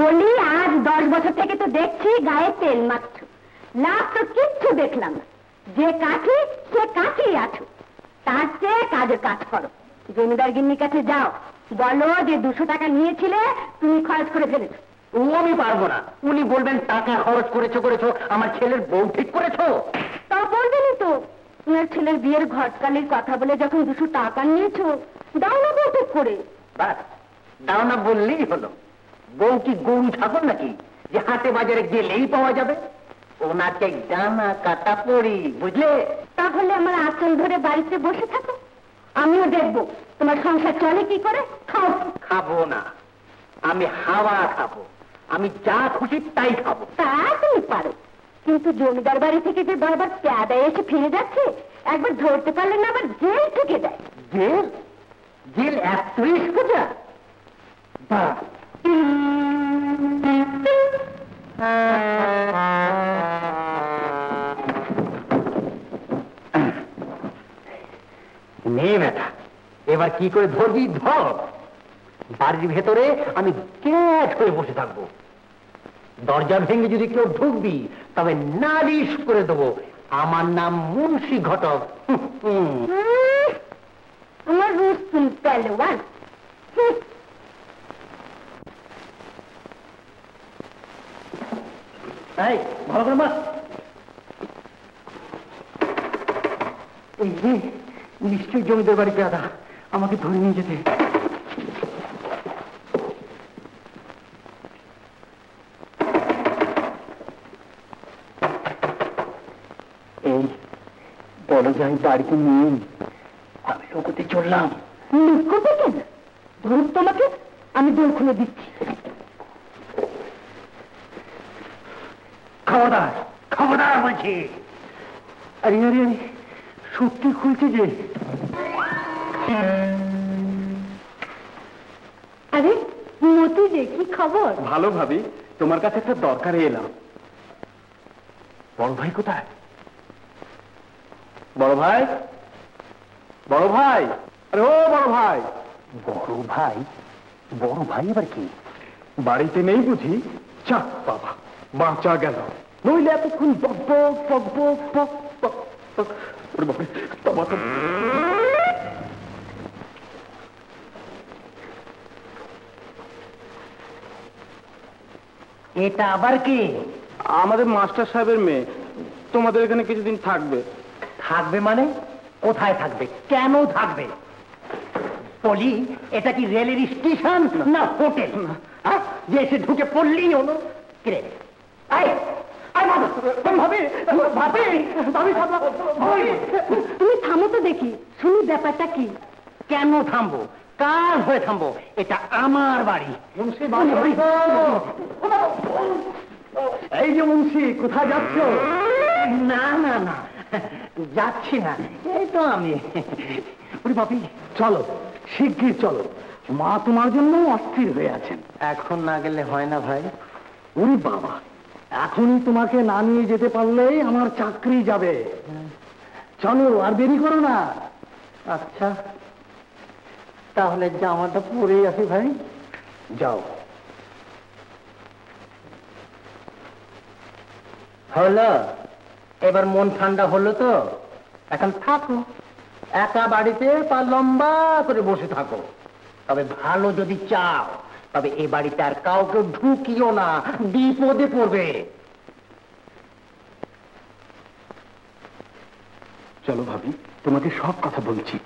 বলি আজ 10 বছর থেকে তো দেখছি গায়ে তেল মাত্র, লাভ তো কিচ্ছু দেখলাম না। যে কাঠি সে কাঠি আছো, তার চেয়ে কাজের কাজ করো। জমিদার গিন্নির কাছে যাও, বলো যে 200 টাকা নিয়েছিলে তুমি খরচ করে ফেলেছো। ও আমি পারবো না, উনি বলবেন টাকা খরচ করেছো আমার ছেলের বউ ঠিক করেছো। তা বলবেনই তো, তোমার ছেলের বিয়ের ঘটকালির কথা বলে যখন 200 টাকা নিয়েছো, দাও না বউ ঠিক করে। বাস, দাও না বললেই হলো। বউ কি গরু ছাগল নাকি যে হাটে বাজারে গেলেই পাওয়া যাবে? ওনাকে ডানা কাটা পড়ি, বুঝলে? তাহলে আমার আঁচল ধরে বাড়িতে বসে থাকো, আমিও দেখবো তোমার সংসার চলে কি করে। খাও। খাবো না, আমি হাওয়া খাবো, আমি যা খুশি তাই খাবো। তা তুমি পারো, কিন্তু জমিদার বাড়ি থেকে যে বারবার প্যাদায় এসে ফিরে যাচ্ছে, একবার ধরতে পারলে না আবার জেল থেকে দেয়। জেল? জেল 31 পূজা? বাহ, নে বেটা, এবার কি করে ধরবি ধর। বাড়ির ভেতরে আমি ক্যাট হয়ে বসে থাকবো, দরজা ভেঙে যদি কেউ ঢুকবি তবে নালিশ করে দেবো আমার নাম মুন্সি ঘটক। আমার রুস্তুম পেলওয়ান। এই ভালো করে মার। এই যে নিশ্চয়ই জমিদার বাড়ি পেয়াদা, আমাকে ধরে নিয়ে যেতে। এই বলো যে আমি বাড়িতে নেই, আমি লোকতে চললাম। লুকোতে কেন? ধরুন তোমাকে, আমি দোল খুলে দিচ্ছি। খবরদার, খবরদার বলছি। আরে আরে আরে, সত্যি খুলছে যে। আরে মতি যে, কি খবর? ভালো ভাবি, তোমার কাছে একটা দরকারে এলাম। বড় ভাই কোথায়? বড় ভাই, বড় ভাই, আরে ও বড় ভাই। বড় ভাই? বড় ভাই এবার কি? বাড়িতে নেই বুঝি? চা বাবা, বাঁচা গেল, নইলে এতক্ষণ বক বক বক বক বক বক বক। ওরে বাবা, তবা তো। এটা আবার কি? আমাদের মাস্টার সাহেবের মেয়ে, তোমাদের এখানে কিছুদিন থাকবে। থাকবে মানে? কোথায় থাকবে, কেন থাকবে? বলি, এটা কি রেলের স্টেশন না হোটেল যে এসে ঢুকে পড়লেই হলো? কিরে তুমি থামো তো দেখি, শুনি ব্যাপারটা কি। কেন থামবো, কার হয়ে থামবো? এটা আমার বাড়ি। এই যে মুন্সি, কোথায় যাচ্ছ? না না না, যাচ্ছি না, এই তো আমি। বাপি চলো, শিগগির চলো, মা তোমার জন্য অস্থির হয়ে আছেন। এখন না গেলে হয় না ভাই? ওরে বাবা, এখনই তোমাকে না নিয়ে যেতে পারলেই আমার চাকরি যাবে। চলো, আর দেরি করো না। আচ্ছা, তাহলে জামাটা পরেই আসি ভাই। যাও। হলো, এবার মন ঠান্ডা হলো তো? এখন থাকো একা বাড়িতে, পা লম্বা করে বসে থাকো। তবে ভালো যদি চাও, তবে এ বাড়িতে আর কাউকে ঢুকিও না, বিপদে পড়বে। চলো ভাবি, তোমাকে সব কথা বলছি।